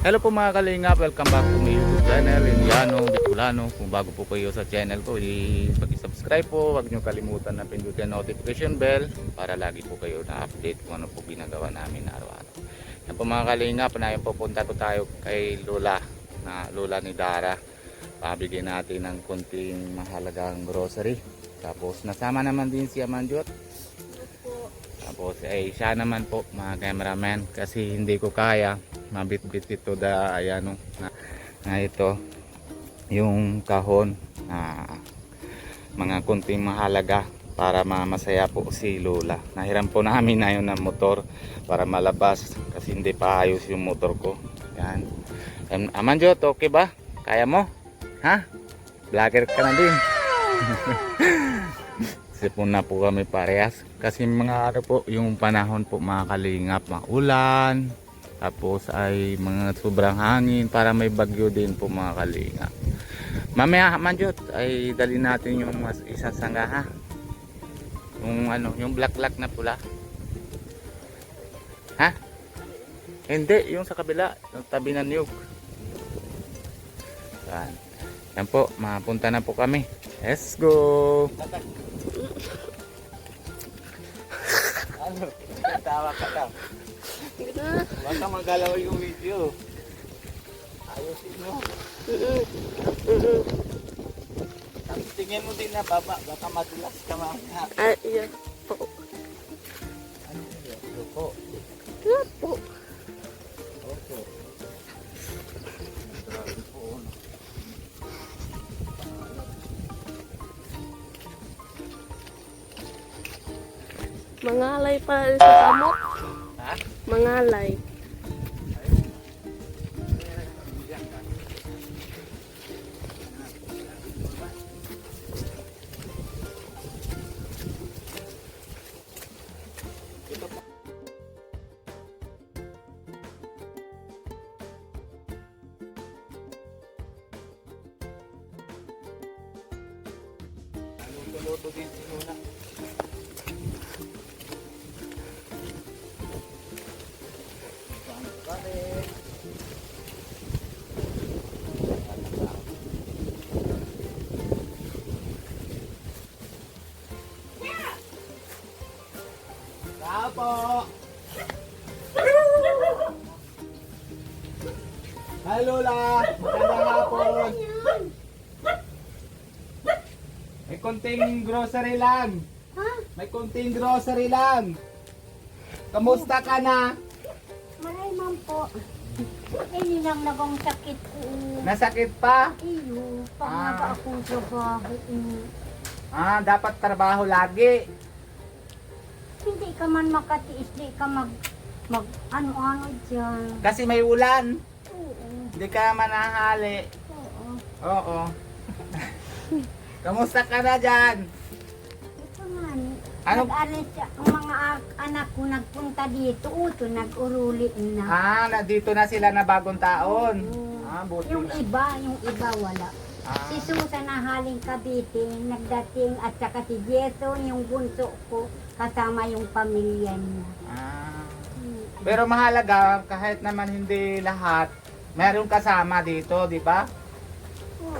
Hello po mga kalingap, welcome back to my YouTube channel, Indiano, Bicolano. Kung bago po kayo sa channel ko, i-subscribe po. Huwag nyo kalimutan na pindutin notification bell para lagi po kayo na-update kung ano po ginagawa namin araw-araw. Yan po mga kalingap, na pupunta po tayo kay Lola, na Lola ni Dara. Pabigyan natin ng konting mahalagang grocery. Tapos nasama naman din si Amanjot. Tapos siya naman po mga cameraman, kasi hindi ko kaya mabit-bit ito na ito yung kahon mga kunting mahalaga para masaya po si Lola. Nahiram po namin na yun ng motor para malabas kasi hindi pa ayos yung motor ko. Yan. Amanjot, okay ba? Kaya mo? Ha? Vlogger ka na din. Sipon na po kami parehas kasi mga ano po yung panahon po mga kalingap, maulan, tapos ay mga sobrang hangin, para may bagyo din po mga kalingap. Mamaya Manjot ay dali natin yung mas isa sangga, ha, yung ano, yung black na pula, ha, hindi yung sa kabila, yung tabi ng niyog. Yan po, mapunta na po kami. Let's go. Ano? Tawa ka daw. Baka magalaw yung video. Ayusin mo. Tapos tingin mo din na baba. Baka madulas ka mamaya. Iya po. Ano yun? Lupo. Lupo. Opo. Grabe po. Mangalay pa rin sa kamot. Ha? Mangalay. Luto din si Lola. Po. Hi Lola, magandang hapon. May konting grocery lang. May konting grocery lang. Kamusta ka na? Maray man po. Hindi lang nagong sakit ko. Nasakit pa? Iyo, pangaba ako sa bahay. Dapat trabaho lagi. Hindi ka man makatiis, di ka mag ano-ano dyan. Kasi may ulan. Oo. Hindi ka manahali. Oo. Oo. Kamusta ka na dyan? Ito man. Ano? Nag-alis ang mga anak ko nagpunta dito. Uto, nag-uruli na. Dito na sila na bagong taon. Oo. Buti Yung na. iba wala. Si Susan na haling Cavite, nagdating, at saka si Jason, yung bunso ko, kasama yung pamilya niya. Pero mahalaga, kahit naman hindi lahat, meron kasama dito, di ba? Oo.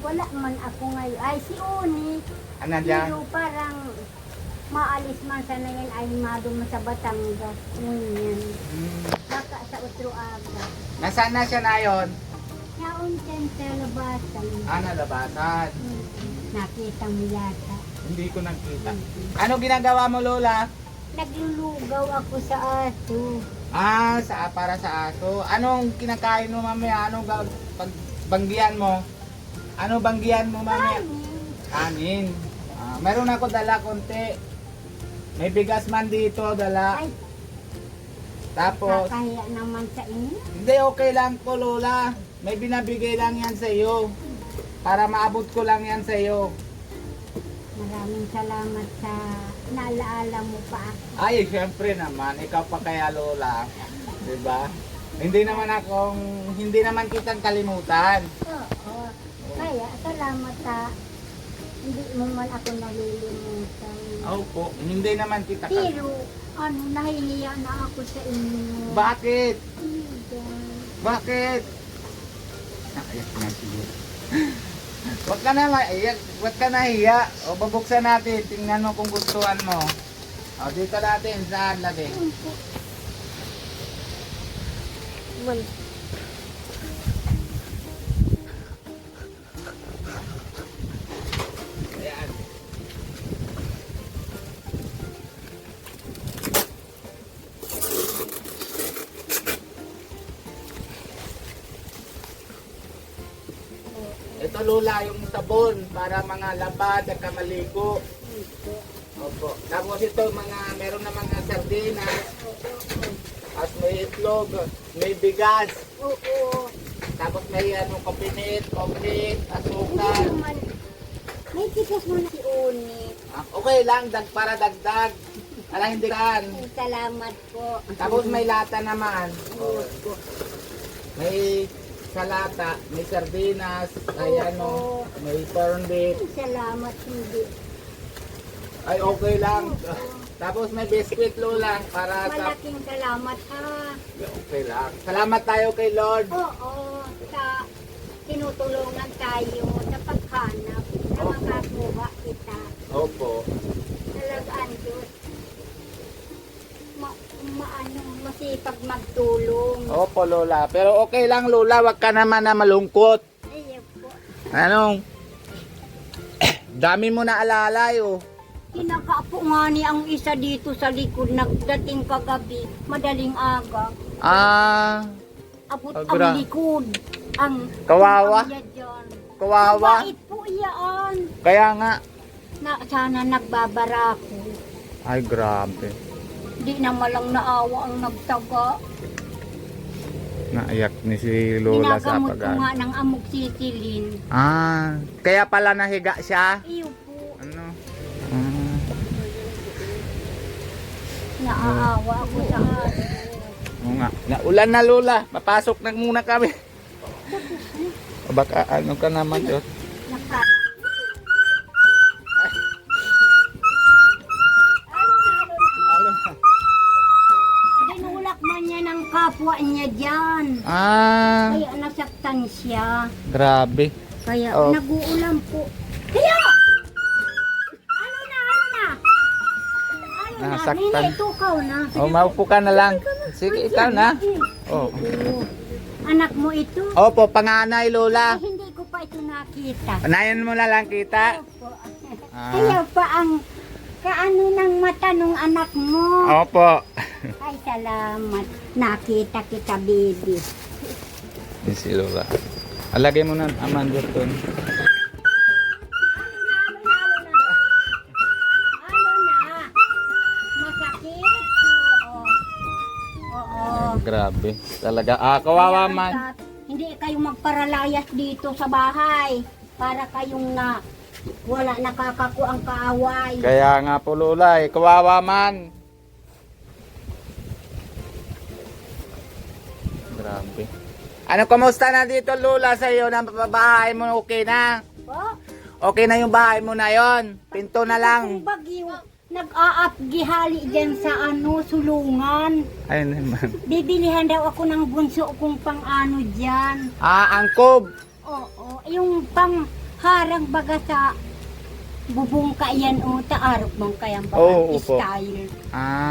Wala man ako ngayon. Ay, si Uni, Ano dyan? pero parang maalis man sana yan ay madum sa Batangas. Ngunyan. Baka sa Utroaga. Nasaan na siya na yun? Yaon dyan sa labasan. Nalabasan. Nakita mo yata. Hindi ko nakita. Ano ginagawa mo, Lola? Naglulugaw ako sa aso. Para sa aso. Anong kinakain mo mamaya? Anong banggihan mo? Ano banggihan mo mamaya? Kanin. Meron ako dala konti. May bigas man dito, dala. Ay, Tapos, kakahiya naman sa inyo. hindi, okay lang po, Lola. May binabigay lang yan sa iyo. Para maabot ko lang yan sa iyo. Maraming salamat sa naalaala mo pa ako. Ay, syempre naman. Ikaw pa kaya, Lola. Diba? Hindi naman kitang kalimutan. Oo. Kaya, salamat sa hindi mo man ako nalilimutan. Opo, hindi naman kita Pero, nahihiya na ako sa inyo. Bakit? Hindi. Bakit? Naiyak na siguro. Huwag ka na maiyak, huwag ka na hiya. O babuksan natin, tingnan mo kung gustuhan mo. O dito natin, saan lagi? Man. Ayan. Ito Lola, yung sabon para mga labad at kamaligo. Opo. Tapos ito mga meron na mga sardinas. At may itlog, may bigas. Oo. Tapos may kapinit, komplit, asukal. Naman. May tikas mo na si Uni. Okay lang, para dagdag. Alam hindi kan. Salamat po. Tapos may lata naman. May salata, may sardinas, ay may corned beef. Salamat hindi. Ay okay lang. Tapos may biscuit Lola para sa... Malaking salamat ha. Okay lang. Salamat tayo kay Lord. Oo, sa tinutulungan tayo sa paghanap na makakuha kita. Opo. Talagaan Diyos. Masipag magtulong. Opo Lola. Pero okay lang Lola, wag ka naman na malungkot. Ayun po. Anong? Dami mo na alalay oh. Kinakaapo nga ni ang isa dito sa likod, nagdating kagabi, madaling aga. Abot Agra. ang likod. Ang Kawawa? ang dyan. Kawawa. Bait po iyan. Kaya nga. Sana nagbabarako. Ay grabe. Di na malang naawa ang nagtaga. Naiyak ni si Lola sa Ginagamot ko pag nga ng amoxicillin. Kaya pala nahiga siya. Iyo po. Ano? Naaawa ako sa aso. Oo nga. Naulan na Lola. Papasok na muna kami. O baka ano ka naman Diyos. Naka. Ano? Dinulak man niya ng kapwa niya dyan. Kaya nasaktan siya. Grabe. Kaya Oh. nag-uulam po. Kaya! Ano na? Ano na? Nasaktan. Nini, tukaw na. O maupo ka na lang. Sige, ikaw na. Oh. Oo. Anak mo ito? Opo, panganay Lola. Ay, hindi ko pa ito nakita. Anayan mo na lang kita. Opo. Ah. Kaya pa ang kaano ng mata ng anak mo. Opo. Ay, salamat. Nakita kita, baby. Yan si Lola. Alagay mo na Amanda doon. Ano na? Masakit? Oo. Grabe. Talaga. Kawawa man. Hindi kayo magparalayas dito sa bahay para kayong wala nakakaku ang kaaway. Kaya nga po Lola, kawawa man. Grabe. Ano, kamusta na dito Lola sa iyo? Na bahay mo okay na? Po? Okay na yung bahay mo na yon. Pinto na lang. Kung bagyo, nag-aapgihali dyan sa sulungan. Ayun naman. Bibilihan daw ako ng bunso kung pang-ano dyan. Angkob. Oo, yung pang-harang baga sa bubong ka yan o taarok mong kayang Oo, opo. style.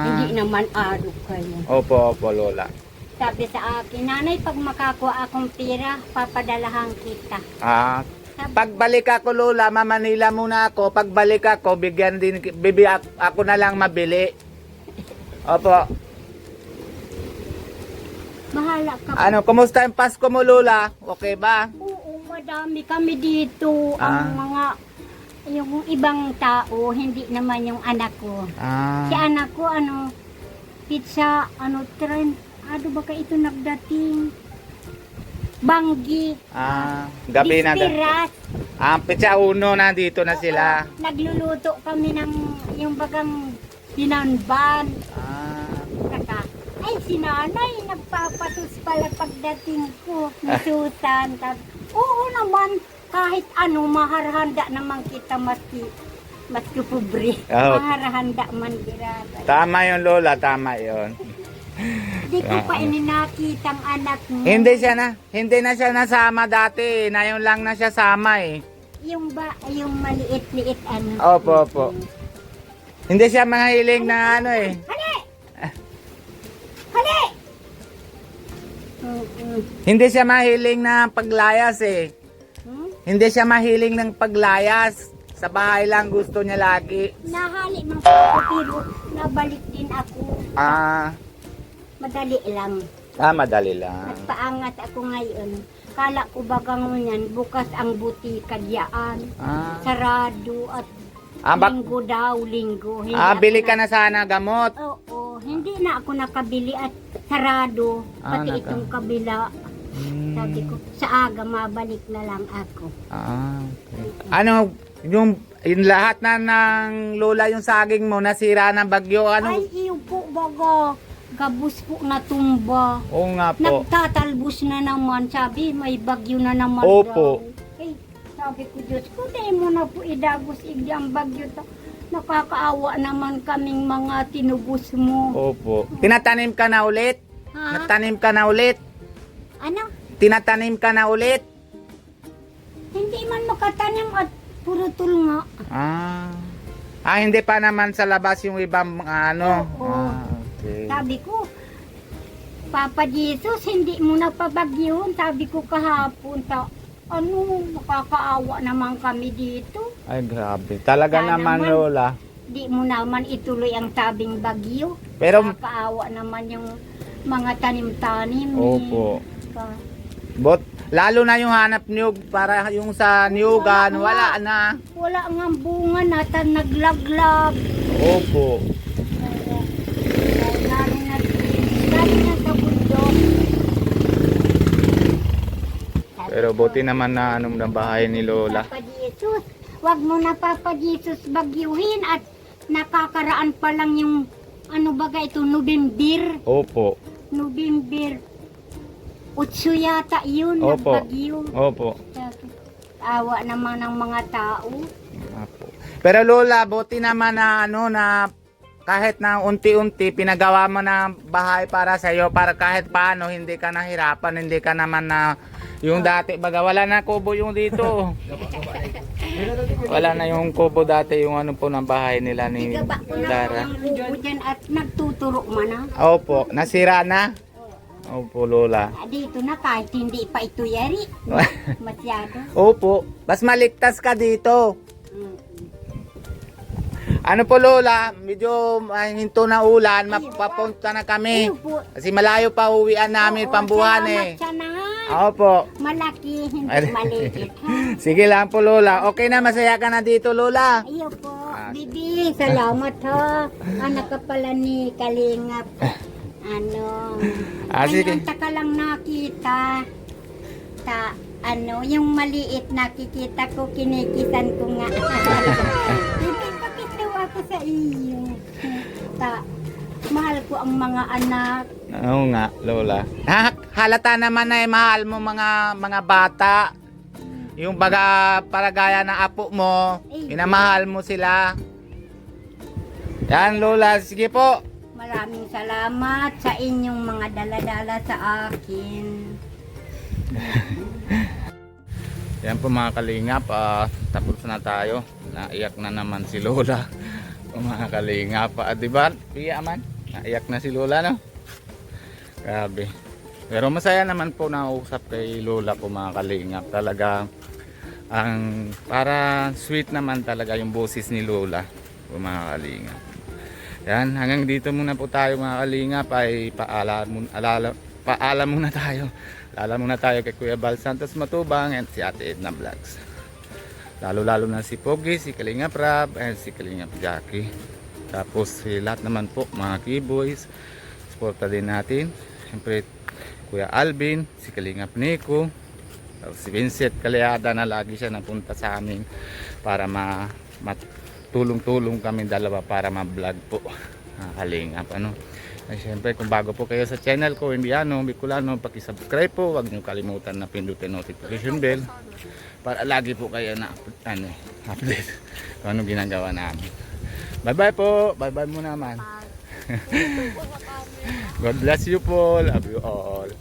Hindi naman arok kayo. Opo, Lola. Sabi sa akin, nanay, pag makakuha akong pira, papadalahan kita. Pagbalik ako Lola, mamanila muna ako. Pagbalik ako, ako na lang mabili. Opo. Bahala ka. Ano, kumusta yung Pasko mo Lola? Okay ba? Oo, madami kami dito. Ang mga, yung ibang tao, hindi naman yung anak ko. Si anak ko, pizza, trend, ba ka ito nagdating? Banggi. Gabi na. Dispiras. Pizza uno na dito na sila. Nagluluto kami ng yung bagang binanban. Saka, ay si nanay, nagpapatos pala pagdating ko. Nasutan. Oo naman, kahit maharhanda naman kita maski pobre. Oh. Maharhanda man dirata. Tama yun Lola, tama yun. Di ko pa ininakitang anak mo. Hindi na siya nasama dati. Ngayon lang na siya sama eh. Yung maliit-liit ano. Opo, opo. Hindi siya mahilig na ano eh. Hali! Hali! Mm-mm. Hindi siya mahilig na paglayas eh. Hindi siya mahilig ng paglayas. Sa bahay lang gusto niya lagi. Nahali man ako pero nabalik din ako. Madali lang. Madali lang. Nagpaangat ako ngayon. Kala ko bagang yan, bukas ang butika diyaan. Sarado at linggo daw, linggo. Hindi bili ka na sana gamot. Oo, hindi na ako nakabili at sarado. Pati itong kabila. Sabi ko, sa aga mabalik na lang ako. Okay. Ano, yung lahat na ng lola yung saging mo nasira ng bagyo, ano? Ay, iyo po baga. Gabus po na tumba. Oo nga po. Nagtatalbos na naman. Sabi, may bagyo na naman Opo. daw. Eh, sabi ko, Diyos ko, dahil mo na po idagos ang bagyo. Nakakaawa naman kaming mga tinubos mo. Opo. Tinatanim ka na ulit? Ha? Nagtanim ka na ulit? Ano? Tinatanim ka na ulit? Hindi man makatanim at puro tulnga. Hindi pa naman sa labas yung ibang ano? Oo. Okay. Sabi ko, Papa Jesus, hindi mo na pabagyuhan. Sabi ko kahapon, nakakaawa naman kami dito. Ay, grabe. Talaga naman, Lola. Di mo naman ituloy ang tabing bagyo. Pero, Nakakaawa naman yung mga tanim-tanim. opo. Lalo na yung hanap niyog para yung sa niyugan, wala na. Wala nga bunga na, naglaglag. Opo. Lalo na sa bundok. Pero buti naman na anong nabahay ni Lola. Papa Jesus, wag mo na Papa Jesus bagyuhin at nakakaraan pa lang yung November. Opo. November 8 yata yun, Opo. nagbagyo. Opo. Awa naman ng mga tao. Opo. Pero Lola, buti naman na na kahit na unti-unti pinagawa mo na bahay para sa iyo para kahit paano hindi ka nahirapan, hindi ka naman na yung dati baga wala na kubo yung dito. Wala na yung kubo dati yung ano po ng bahay nila ni Igaba ko na Lara. ang kubo dyan at nagtuturo man na. Opo, nasira na. Opo, Lola. Dito na kahit hindi pa ito yari. Masyado. Opo, mas maligtas ka dito. Mm. Ano po Lola, medyo hinto na ulan, mapapunta na kami. Iyo po. Kasi malayo pa uwian namin Oo, pambuhan salamat eh. siya na. Opo. Malaki, hindi Ay. maliit. Ha? Sige lang po Lola. Okay na, masaya ka na dito Lola. Iyo po. Bibi, salamat ha. Anak ka pala ni Kalingap. Sige. Ayun, taka lang nakita. Yung maliit nakikita ko, kinikisan ko nga. Bibi, pakitaw ako sa iyo. Mahal ko ang mga anak. Oo nga, Lola. Halata naman na mahal mo mga bata. Yung baga paragaya ng apo mo, inamahal mo sila. Yan Lola, sige po. Maraming salamat sa inyong mga daladala sa akin. Yan po mga kalingap, tapos na tayo. Naiyak na naman si Lola. Mga kalingap, diba? Piya man. Naiyak na si Lola, no? Grabe. Pero masaya naman po na usap kay Lola ko mga kalingap. Talaga, para sweet naman talaga yung boses ni Lola po mga kalingap. Yan, hanggang dito muna po tayo mga kalingap. Ay paalam muna tayo. Lala muna tayo kay Kuya Bal Santos Matubang and si Ate Edna Vlogs. Lalo na si Pogi, si Kalingap Rab, and si Kalingap Jackie. Tapos si lahat naman po mga keyboys. Suporta din natin. Siyempre Kuya Alvin, si Kalingap Nico. Tapos si Vincent Calyada na lagi siya napunta sa amin para matulong-tulong kami dalawa para ma-vlog po. Kalingap Ay, syempre kung bago po kayo sa channel ko, Indiano, Bicolano, paki-subscribe po. Huwag niyo kalimutan na pindutin notification bell para lagi po kayo na update kung anong ginagawa namin. Bye bye po. Bye bye muna naman. God bless you po. Love you all.